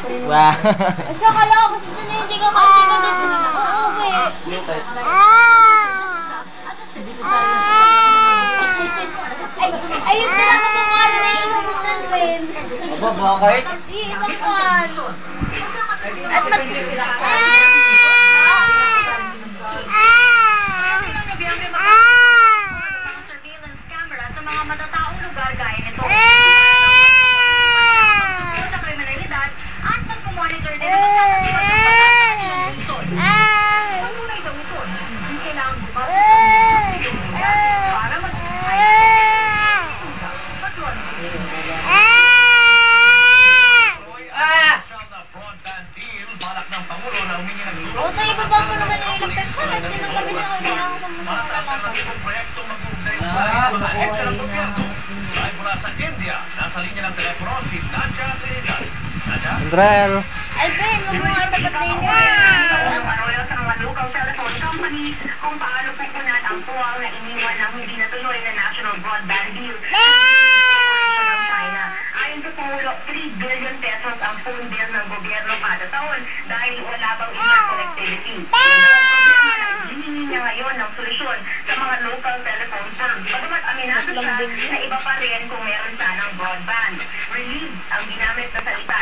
Wow. Siya kala, gusto niya hindi ka dito. Oo, ayun na lang ako nga na iubos ng rin. Bakit? Isang pan. At mas... surveillance camera sa mga matataong lugar gaya nito. Pagsugpo sa kriminalidad at mas monitor din ang pagsasagawa ng batas ng lungsod. Pagtunay daw ito, hindi kailangan bumasa sa para Sa ibaba mo naman yung ilang person at yun ang kami na kailangan pumunta sa Live mula sa India, nasa linya ng telepono si Nadia Trinidad. Nadia? Andrel. Alvin, huwag mo nga itapat na inyo. Arroyo sa mga local telephone company kung paano pupunan ang puwang na iniwan ng hindi natuloy na National Broadband Deal ng China. Ayon sa Pangulo, 3 billion pesos ang phone bill ng gobyerno kada taon dahil wala bang internet connectivity. Hinihingi niya ngayon ng solusyon sa mga local telephone firms. Bagamat aminado siya na iba pa rin kung meron sanang broadband. Relieved ang ginamit na salita